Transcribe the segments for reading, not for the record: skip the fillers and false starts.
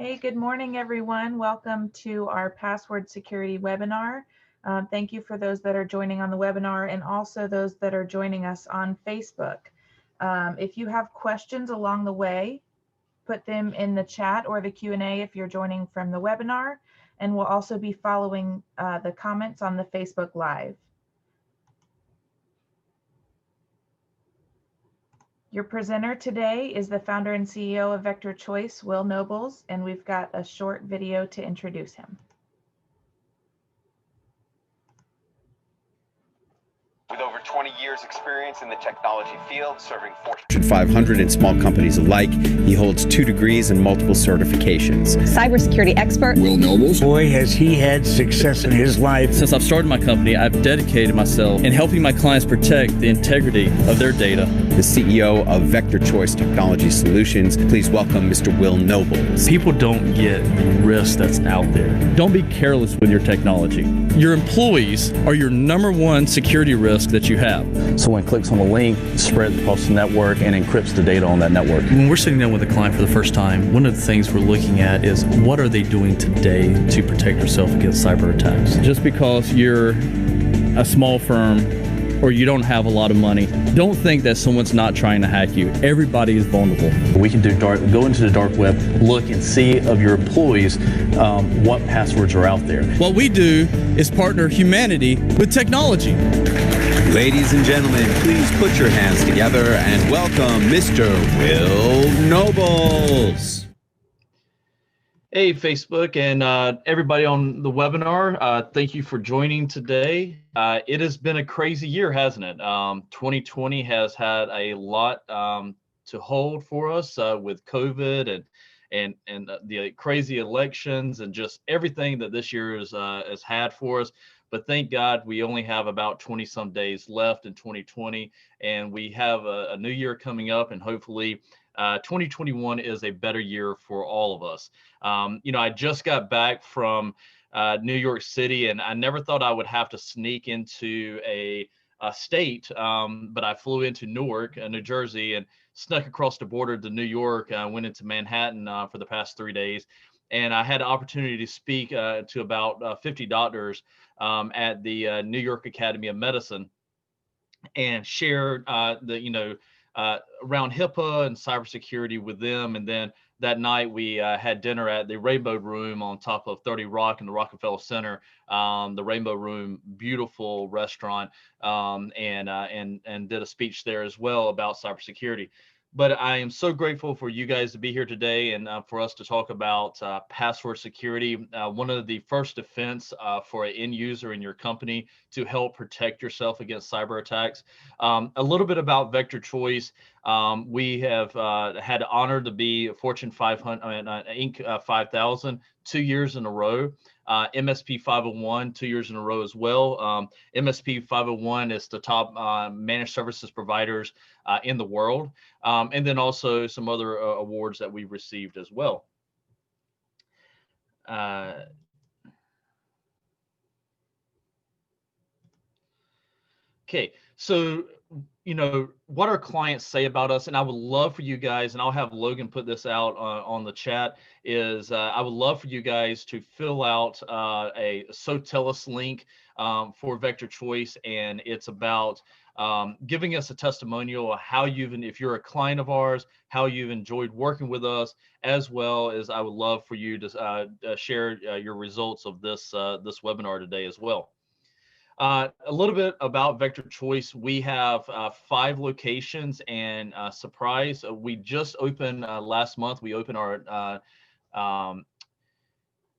Hey, good morning, everyone. Welcome to our password security webinar. Thank you for those that are joining on the webinar and also those that are joining us on Facebook. If you have questions along the way, put them in the chat or the Q&A if you're joining from the webinar, and we'll also be following the comments on the Facebook Live. Your presenter today is the founder and CEO of Vector Choice, Will Nobles, and we've got a short video to introduce him. With over 20 years experience in the technology field, serving Fortune 500 and small companies alike, he holds 2 degrees and multiple certifications. Cybersecurity expert Will Nobles. Boy, has he had success in his life. Since I've started my company, I've dedicated myself in helping my clients protect the integrity of their data. The CEO of Vector Choice Technology Solutions, please welcome Mr. Will Nobles. People don't get the risk that's out there. Don't be careless with your technology. Your employees are your #1 security risk that you have. Someone clicks on the link, spreads across the network, and encrypts the data on that network. When we're sitting down with a client for the first time, one of the things we're looking at is what are they doing today to protect themselves against cyber attacks. Just because you're a small firm or you don't have a lot of money, don't think that someone's not trying to hack you. Everybody is vulnerable. We can go into the dark web, look and see of your employees what passwords are out there. What we do is partner humanity with technology. Ladies and gentlemen, please put your hands together and welcome Mr. Will Nobles. Hey, Facebook and everybody on the webinar. Thank you for joining today. It has been a crazy year, hasn't it? 2020 has had a lot to hold for us with COVID and the crazy elections and just everything that this year has had for us. But thank God we only have about 20 some days left in 2020, and we have a new year coming up, and hopefully 2021 is a better year for all of us. I just got back from New York City, and I never thought I would have to sneak into a state, but I flew into Newark, New Jersey, and snuck across the border to New York. I went into Manhattan for the past 3 days, and I had the opportunity to speak to about 50 doctors at the New York Academy of Medicine and share around HIPAA and cybersecurity with them. And then that night we had dinner at the Rainbow Room on top of 30 Rock in the Rockefeller Center. The Rainbow Room, beautiful restaurant, and did a speech there as well about cybersecurity. But I am so grateful for you guys to be here today and for us to talk about password security. One of the first defense for an end user in your company to help protect yourself against cyber attacks. A little bit about Vector Choice. We have had the honor to be Fortune 500, Inc. 5000 2 years in a row. MSP 501 2 years in a row as well. MSP 501 is the top managed services providers in the world. And then also some other awards that we received as well. Okay, so what our clients say about us, and I would love for you guys, and I'll have Logan put this out on the chat, is I would love for you guys to fill out a So Tell Us link for Vector Choice, and it's about giving us a testimonial of how if you're a client of ours, how you've enjoyed working with us, as well as I would love for you to share your results of this webinar today as well. A little bit about Vector Choice. We have 5 locations, and surprise, we just opened last month. We opened our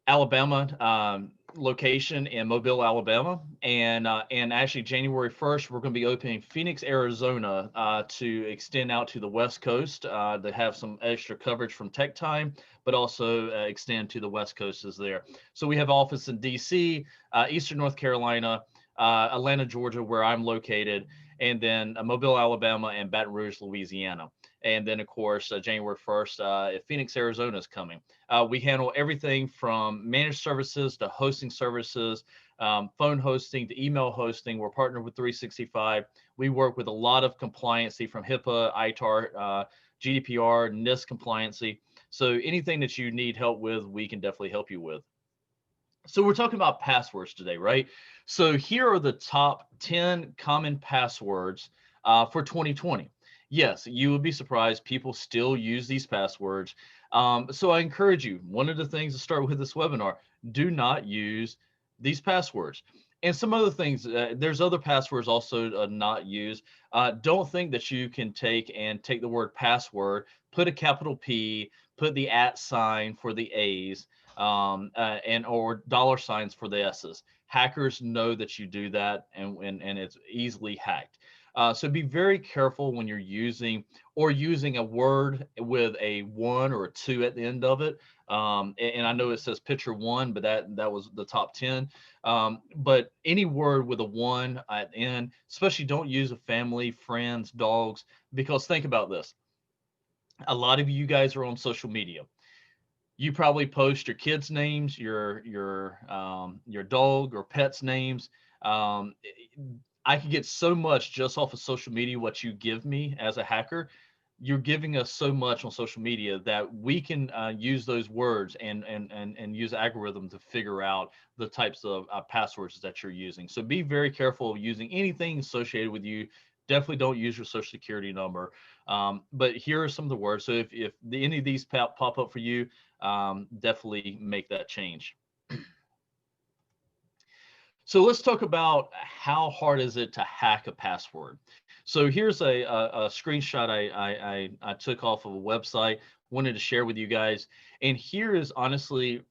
Alabama location in Mobile, Alabama, and actually January 1st we're going to be opening Phoenix, Arizona to extend out to the West Coast to have some extra coverage from Tech Time, but also extend to the West Coast is there. So we have office in DC, Eastern North Carolina, Atlanta, Georgia, where I'm located, and then Mobile, Alabama, and Baton Rouge, Louisiana. And then, of course, January 1st, Phoenix, Arizona is coming. We handle everything from managed services to hosting services, phone hosting to email hosting. We're partnered with 365. We work with a lot of compliancy from HIPAA, ITAR, GDPR, NIST compliancy. So anything that you need help with, we can definitely help you with. So we're talking about passwords today, right? So here are the top 10 common passwords for 2020. Yes, you would be surprised. People still use these passwords. So I encourage you, one of the things to start with this webinar, do not use these passwords. And some other things, there's other passwords also not used. Don't think that you can take the word password, put a capital P, put the @ sign for the A's, and or dollar signs for the S's. Hackers know that you do that, and it's easily hacked. So be very careful when you're using a word with a 1 or a 2 at the end of it. And I know it says picture 1, but that was the top 10. But any word with a 1 at the end, especially don't use a family, friends, dogs, because think about this. A lot of you guys are on social media. You probably post your kids' names, your dog or pet's names. Um, I could get so much just off of social media. What you give me as a hacker, you're giving us so much on social media that we can use those words and use algorithm to figure out the types of passwords that you're using. So be very careful of using anything associated with you. Definitely don't use your social security number. But here are some of the words. So if any of these pop up for you, definitely make that change. So let's talk about how hard is it to hack a password. So here's a screenshot I took off of a website, wanted to share with you guys. And here is honestly,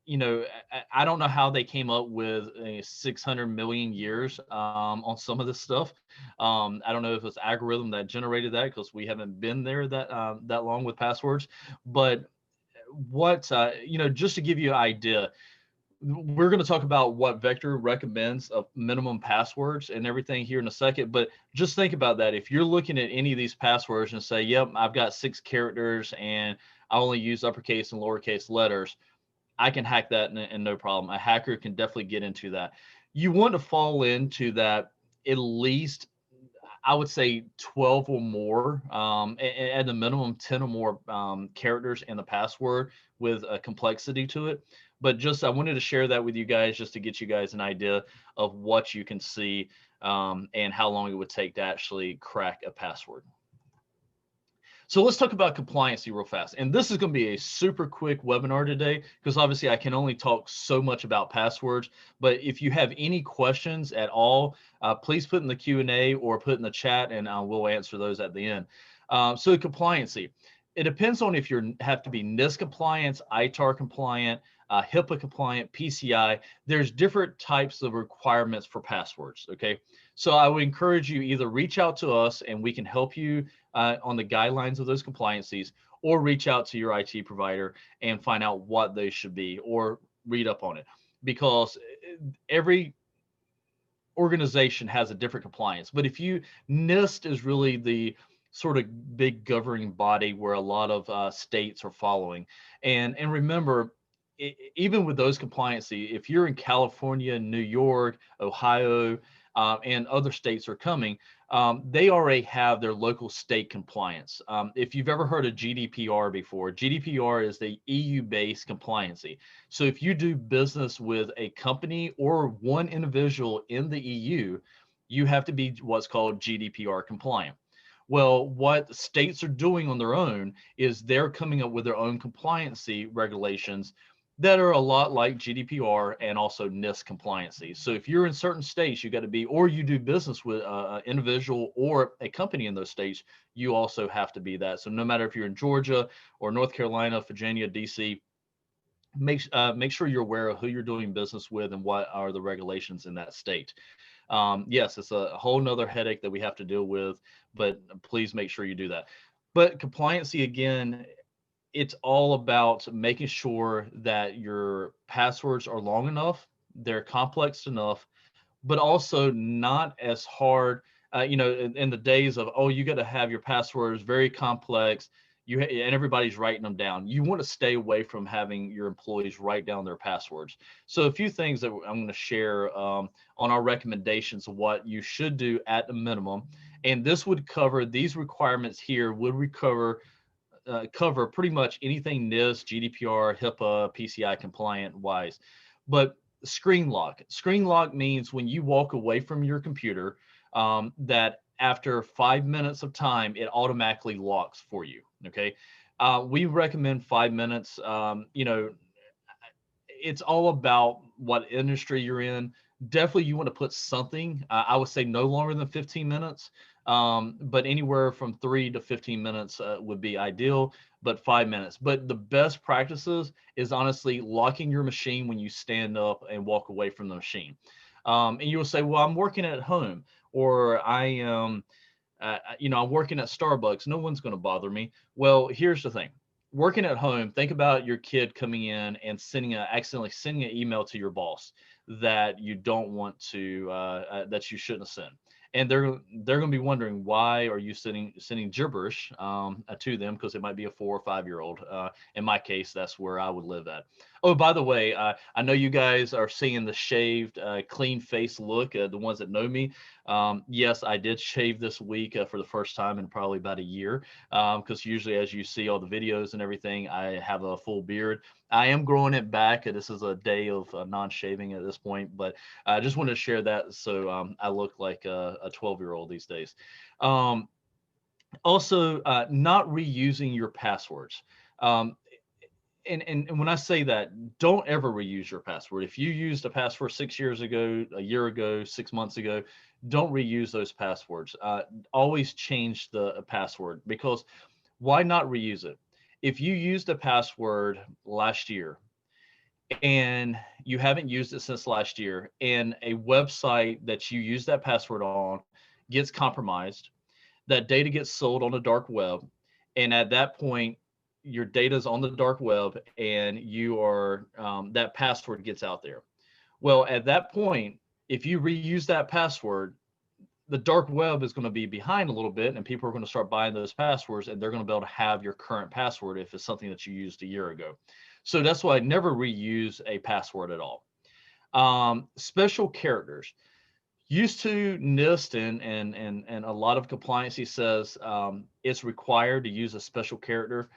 I don't know how they came up with 600 million years on some of this stuff. I don't know if it's algorithm that generated that, because we haven't been there that long with passwords. But what, just to give you an idea, we're going to talk about what Vector recommends of minimum passwords and everything here in a second, but just think about that. If you're looking at any of these passwords and say, yep, I've got 6 characters and I only use uppercase and lowercase letters, I can hack that and no problem. A hacker can definitely get into that. You want to fall into that at least, I would say 12 or more, at the minimum 10 or more characters in the password with a complexity to it. But just, I wanted to share that with you guys just to get you guys an idea of what you can see and how long it would take to actually crack a password. So let's talk about compliancy real fast. And this is going to be a super quick webinar today, because obviously I can only talk so much about passwords. But if you have any questions at all, please put in the Q&A or put in the chat, and we'll answer those at the end. So compliancy, it depends on if you have to be NIST compliant, ITAR compliant, HIPAA compliant, PCI. There's different types of requirements for passwords, okay? So I would encourage you, either reach out to us and we can help you on the guidelines of those compliancies, or reach out to your IT provider and find out what they should be, or read up on it, because every organization has a different compliance. But if NIST is really the sort of big governing body where a lot of states are following. And remember, even with those compliancy, if you're in California, New York, Ohio, and other states are coming, they already have their local state compliance. If you've ever heard of GDPR before, GDPR is the EU-based compliancy. So if you do business with a company or one individual in the EU, you have to be what's called GDPR compliant. Well, what states are doing on their own is they're coming up with their own compliancy regulations that are a lot like GDPR and also NIST compliancy. So if you're in certain states, you got to be, or you do business with an individual or a company in those states, you also have to be that. So no matter if you're in Georgia or North Carolina, Virginia, DC, make sure you're aware of who you're doing business with and what are the regulations in that state. Yes, it's a whole nother headache that we have to deal with, but please make sure you do that. But compliancy, again, it's all about making sure that your passwords are long enough, they're complex enough, but also not as hard. In the days of, oh, you got to have your passwords very complex, and everybody's writing them down. You want to stay away from having your employees write down their passwords. So a few things that I'm going to share on our recommendations of what you should do at the minimum, and this would cover, these requirements here would recover cover pretty much anything NIST, GDPR, HIPAA, PCI compliant wise. But screen lock means when you walk away from your computer, that after 5 minutes of time, it automatically locks for you. Okay. We recommend 5 minutes. It's all about what industry you're in. Definitely you want to put something, I would say no longer than 15 minutes, but anywhere from 3 to 15 minutes would be ideal, but 5 minutes. But the best practices is honestly locking your machine when you stand up and walk away from the machine. And you will say, well, I'm working at home, or I am, I'm working at Starbucks. No one's going to bother me. Well, here's the thing. Working at home, think about your kid coming in and accidentally sending an email to your boss that you don't want to, that you shouldn't have sent. And they're going to be wondering, why are you sending gibberish to them? Because it might be a 4 or 5 year old. In my case, that's where I would live at. Oh, by the way, I know you guys are seeing the shaved, clean face look. The ones that know me, yes, I did shave this week for the first time in probably about a year. Because usually, as you see all the videos and everything, I have a full beard. I am growing it back. This is a day of non-shaving at this point, but I just wanted to share that, so I look like a 12-year-old these days. Also, not reusing your passwords. And when I say that, don't ever reuse your password. If you used a password 6 years ago, a year ago, 6 months ago, don't reuse those passwords. Always change the password, because why not reuse it? If you used a password last year and you haven't used it since last year, and a website that you use that password on gets compromised, that data gets sold on the dark web, and at that point, your data is on the dark web, and you are that password gets out there. Well, at that point, if you reuse that password, the dark web is going to be behind a little bit, and people are going to start buying those passwords, and they're going to be able to have your current password if it's something that you used a year ago. So that's why I never reuse a password at all. Special characters. Used to NIST and a lot of compliancy says it's required to use a special character.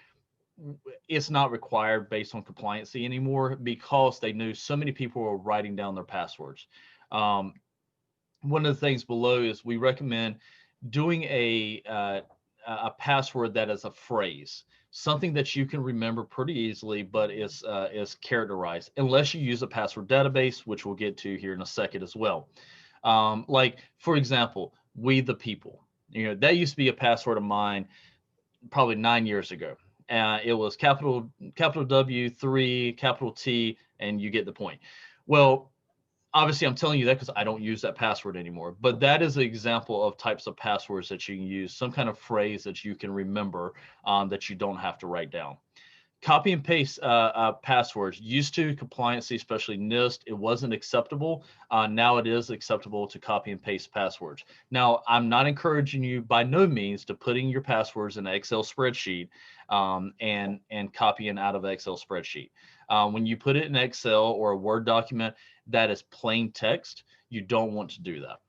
It's not required based on compliancy anymore, because they knew so many people were writing down their passwords. One of the things below is we recommend doing a password that is a phrase, something that you can remember pretty easily, but is characterized, unless you use a password database, which we'll get to here in a second as well. Like, for example, We the People. That used to be a password of mine probably 9 years ago. It was capital W, 3, capital T, and you get the point. Well, obviously, I'm telling you that because I don't use that password anymore. But that is an example of types of passwords that you can use, some kind of phrase that you can remember that you don't have to write down. Copy and paste passwords. Used to compliancy, especially NIST, it wasn't acceptable. Now it is acceptable to copy and paste passwords. Now, I'm not encouraging you by no means to putting your passwords in an Excel spreadsheet and copying out of an Excel spreadsheet. When you put it in Excel or a Word document that is plain text, you don't want to do that.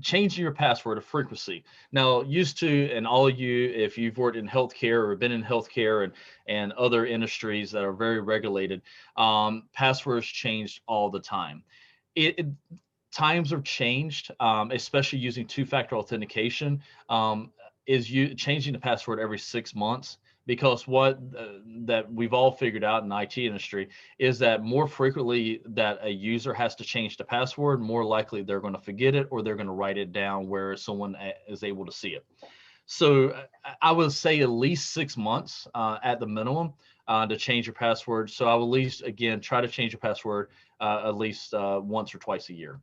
Changing your password of frequency. Now, used to, and all of you, if you've worked in healthcare or been in healthcare and other industries that are very regulated, passwords changed all the time. Times have changed, especially using two-factor authentication. Changing the password every 6 months, because what that we've all figured out in the IT industry is that more frequently that a user has to change the password, more likely they're going to forget it, or they're going to write it down where someone is able to see it. So I would say at least 6 months at the minimum to change your password. So I will at least, again, try to change your password at least once or twice a year.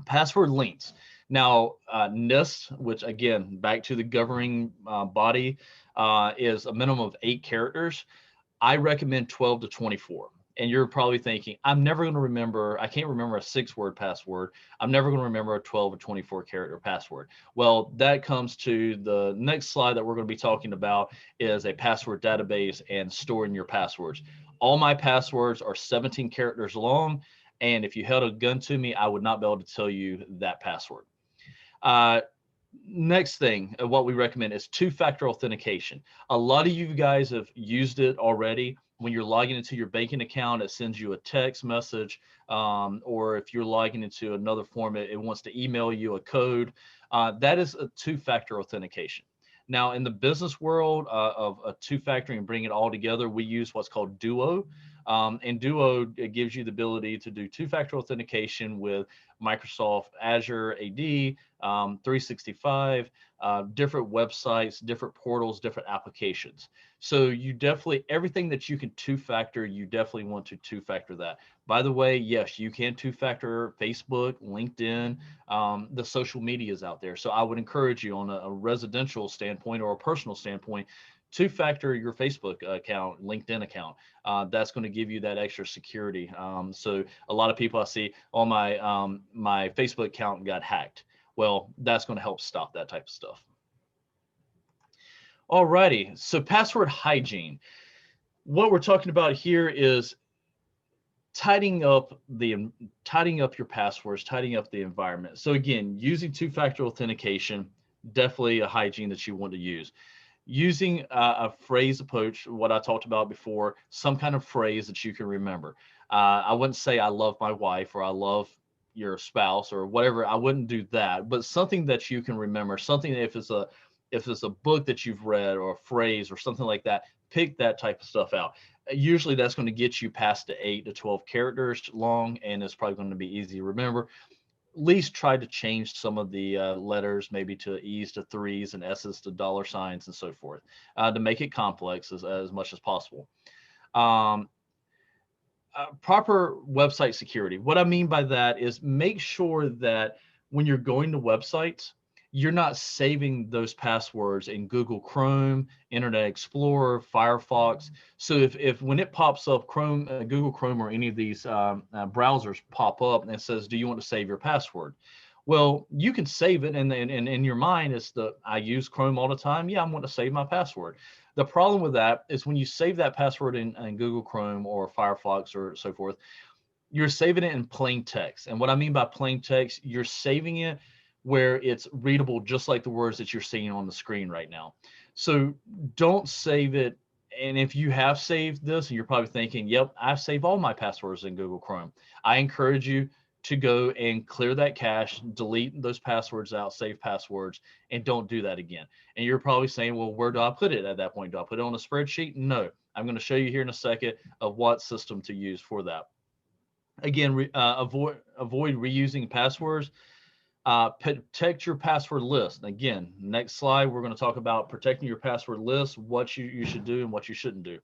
Password lengths. Now, NIST, which again, back to the governing body, is a minimum of 8 characters. I recommend 12 to 24. And you're probably thinking, I'm never going to remember, I can't remember a 6-word password. I'm never going to remember a 12 or 24 character password. Well, that comes to the next slide that we're going to be talking about, is a password database and storing your passwords. All my passwords are 17 characters long. And if you held a gun to me, I would not be able to tell you that password. Next thing, what we recommend is two-factor authentication. A lot of you guys have used it already. When you're logging into your banking account, it sends you a text message, or if you're logging into another form, it wants to email you a code. That is a two-factor authentication. Now, in the business world of a two-factor and bring it all together, we use what's called Duo. And Duo, it gives you the ability to do two-factor authentication with Microsoft Azure AD, 365, different websites, different portals, different applications. So you definitely, everything that you can two-factor, you definitely want to two-factor that. By the way, yes, you can two-factor Facebook, LinkedIn, the social medias out there. So I would encourage you on a residential standpoint or a personal standpoint, two-factor your Facebook account, LinkedIn account. That's going to give you that extra security. So a lot of people I see on my Facebook account got hacked. Well, that's going to help stop that type of stuff. Alrighty, so password hygiene. What we're talking about here is tidying up your passwords, tidying up the environment. So again, using two-factor authentication, definitely a hygiene that you want to use. Using a phrase approach, what I talked about before, some kind of phrase that you can remember. I wouldn't say I love my wife or I love your spouse or whatever. I wouldn't do that, but something that you can remember, something that if it's a book that you've read or a phrase or something like that, pick that type of stuff out. Usually that's going to get you past the 8 to 12 characters long, and it's probably going to be easy to remember. At least try to change some of the letters, maybe to E's to 3's and S's to $signs and so forth, to make it complex as much as possible. Proper website security. What I mean by that is make sure that when you're going to websites, you're not saving those passwords in Google Chrome, Internet Explorer, Firefox. So if when it pops up, Chrome, Google Chrome, or any of these browsers pop up and it says, "Do you want to save your password?" Well, you can save it, and in your mind, it's I use Chrome all the time. Yeah, I want to save my password. The problem with that is when you save that password in Google Chrome or Firefox or so forth, you're saving it in plain text. And what I mean by plain text, you're saving it where it's readable just like the words that you're seeing on the screen right now. So don't save it. And if you have saved this, and you're probably thinking, yep, I've saved all my passwords in Google Chrome, I encourage you to go and clear that cache, delete those passwords out, save passwords, and don't do that again. And you're probably saying, well, where do I put it at that point? Do I put it on a spreadsheet? No, I'm going to show you here in a second of what system to use for that. Again, avoid reusing passwords. Protect your password list. Again, next slide, we're going to talk about protecting your password list, what you should do and what you shouldn't do.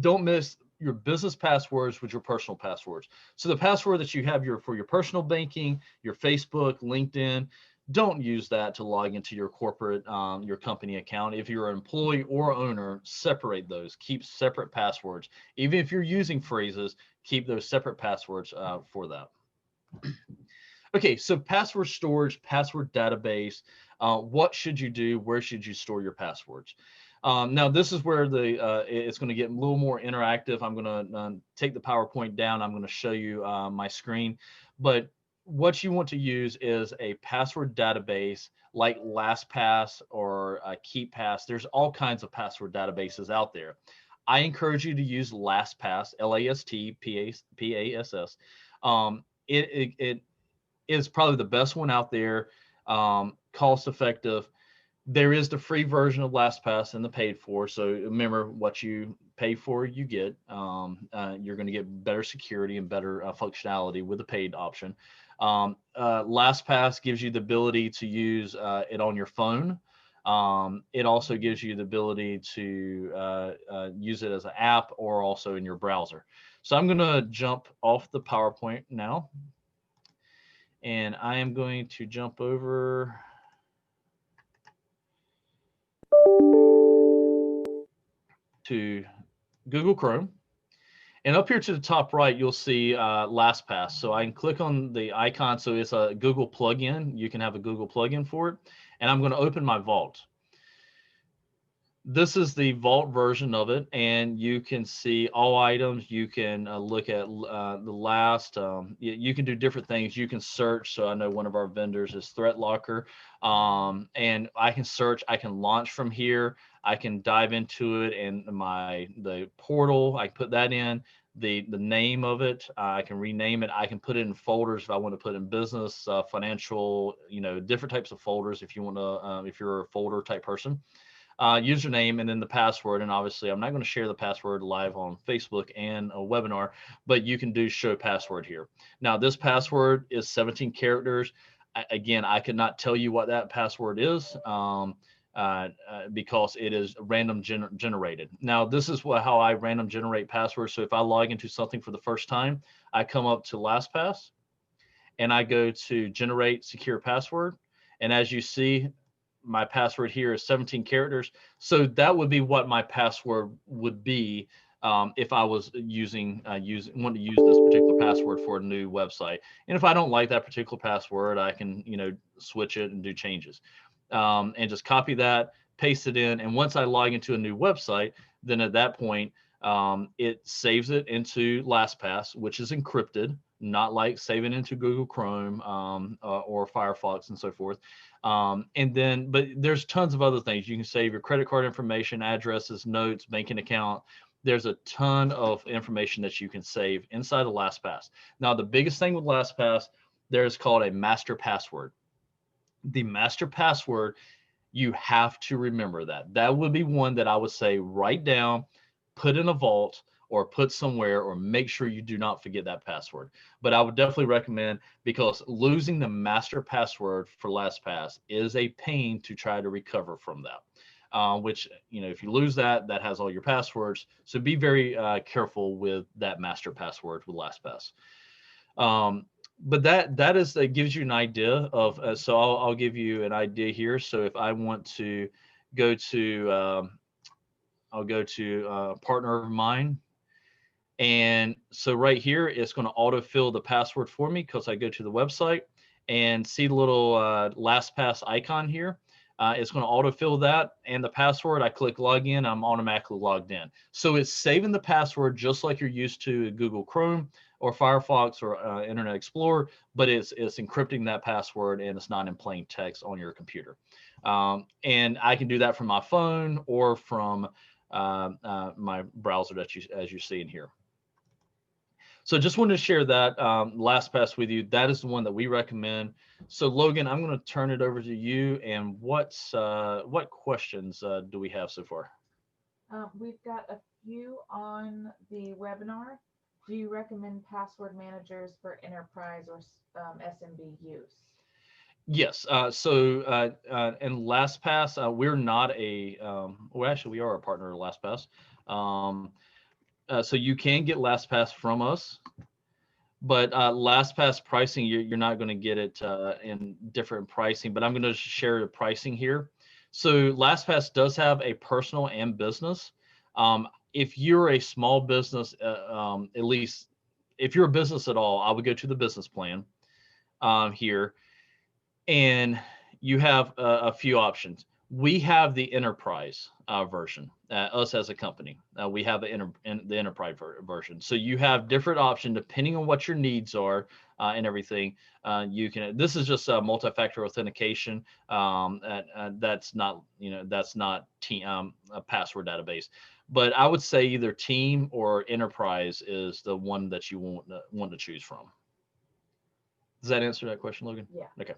Don't miss your business passwords with your personal passwords. So the password that you have for your personal banking, your Facebook, LinkedIn, don't use that to log into your corporate, your company account. If you're an employee or owner, separate those. Keep separate passwords. Even if you're using phrases, keep those separate passwords for that. Okay, so password storage, password database. What should you do? Where should you store your passwords? Now, this is where it's going to get a little more interactive. I'm going to take the PowerPoint down. I'm going to show you my screen. But what you want to use is a password database like Lastpass or KeepPass. There's all kinds of password databases out there. I encourage you to use Lastpass, Lastpass. It is probably the best one out there, cost effective. There is the free version of Lastpass and the paid for. So remember, what you pay for, you get. You're going to get better security and better functionality with the paid option. Lastpass gives you the ability to use it on your phone. It also gives you the ability to use it as an app or also in your browser. So I'm going to jump off the PowerPoint now. And I am going to jump over to Google Chrome. And up here to the top right, you'll see Lastpass. So I can click on the icon. So it's a Google plugin. You can have a Google plugin for it. And I'm going to open my vault. This is the vault version of it, and you can see all items. You can look at the last. You can do different things. You can search. So I know one of our vendors is Threat Locker, and I can search. I can launch from here. I can dive into it and the portal. I put that in the name of it. I can rename it. I can put it in folders if I want to put in business, financial, different types of folders if you want to, if you're a folder type person. Username and then the password. And obviously I'm not going to share the password live on Facebook and a webinar, but you can do show password here. Now this password is 17 characters. Again, I could not tell you what that password is because it is random generated. Now this is how I random generate passwords. So if I log into something for the first time, I come up to LastPass and I go to generate secure password. And as you see, my password here is 17 characters. So that would be what my password would be if I was wanting to use this particular password for a new website. And if I don't like that particular password, I can, switch it and do changes. And just copy that, paste it in. And once I log into a new website, then at that point, it saves it into LastPass, which is encrypted, not like saving into Google Chrome or Firefox and so forth. But there's tons of other things. You can save your credit card information, addresses, notes, banking account. There's a ton of information that you can save inside of LastPass. Now, the biggest thing with LastPass, there's called a master password. The master password, you have to remember that. That would be one that I would say write down, put in a vault, or put somewhere, or make sure you do not forget that password. But I would definitely recommend, because losing the master password for LastPass is a pain to try to recover from that. Which, if you lose that, that has all your passwords. So be very careful with that master password with LastPass. But that gives you an idea of, so I'll give you an idea here. So if I want to go to, I'll go to a partner of mine. And so right here, it's going to autofill the password for me because I go to the website and see the little LastPass icon here. It's going to autofill that, and the password, I click login, I'm automatically logged in. So it's saving the password just like you're used to Google Chrome or Firefox or Internet Explorer, but it's encrypting that password and it's not in plain text on your computer. And I can do that from my phone or from my browser as you see in here. So just wanted to share that LastPass with you. That is the one that we recommend. So Logan, I'm going to turn it over to you. And what questions do we have so far? We've got a few on the webinar. Do you recommend password managers for enterprise or SMB use? Yes. So in LastPass, we're not a, well, actually, we are a partner of LastPass. So you can get LastPass from us, but LastPass pricing, you're not going to get it in different pricing, but I'm going to share the pricing here. So LastPass does have a personal and business. If you're a small business, at least if you're a business at all, I would go to the business plan here, and you have a few options. We have the enterprise version, us as a company. We have the enterprise version. So you have different options depending on what your needs are and everything. You can. This is just a multi-factor authentication. That's not, that's not a password database. But I would say either team or enterprise is the one that you want to choose from. Does that answer that question, Logan? Yeah. Okay.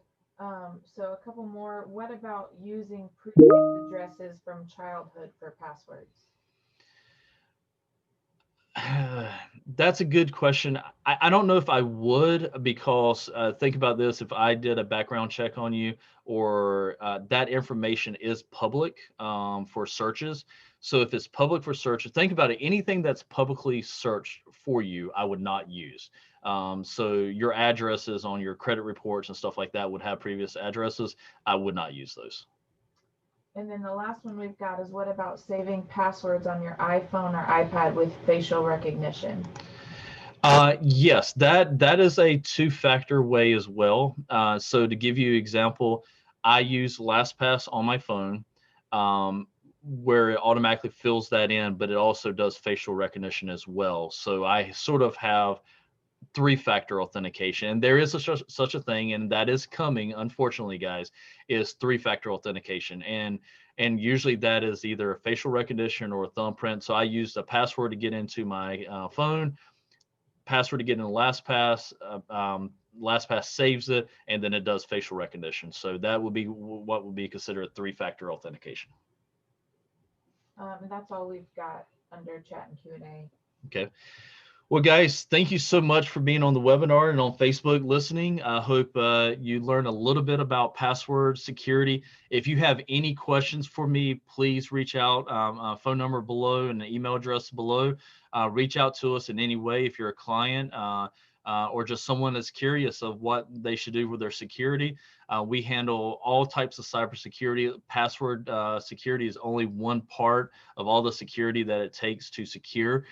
So a couple more. What about using previous addresses from childhood for passwords? That's a good question. I don't know if I would, because think about this. If I did a background check on you, or that information is public for searches. So if it's public for search, think about it. Anything that's publicly searched for you, I would not use. So your addresses on your credit reports and stuff like that would have previous addresses. I would not use those. And then the last one we've got is, what about saving passwords on your iPhone or iPad with facial recognition? Yes, that is a two-factor way as well. So to give you an example, I use LastPass on my phone. where it automatically fills that in, but it also does facial recognition as well. So I sort of have 3-factor authentication, and there is such a thing, and that is coming, unfortunately, guys, is 3-factor authentication. And usually that is either a facial recognition or a thumbprint. So I used a password to get into my phone, password to get into LastPass. LastPass saves it, and then it does facial recognition. So that would be what would be considered 3-factor authentication. And that's all we've got under chat and Q&A. Okay. Well, guys, thank you so much for being on the webinar and on Facebook listening. I hope you learned a little bit about password security. If you have any questions for me, please reach out. Phone number below and the email address below. Reach out to us in any way if you're a client or just someone that's curious of what they should do with their security. We handle all types of cybersecurity. Password security is only one part of all the security that it takes to secure.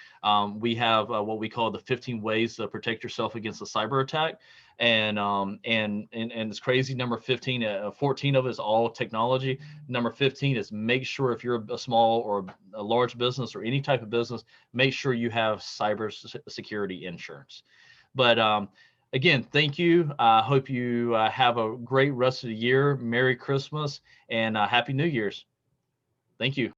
We have what we call the 15 ways to protect yourself against a cyber attack. And it's crazy. Number 15, 14 of it is all technology. Number 15 is make sure if you're a small or a large business or any type of business, make sure you have cyber security insurance. But again, thank you. I hope you have a great rest of the year. Merry Christmas and Happy New Year's. Thank you.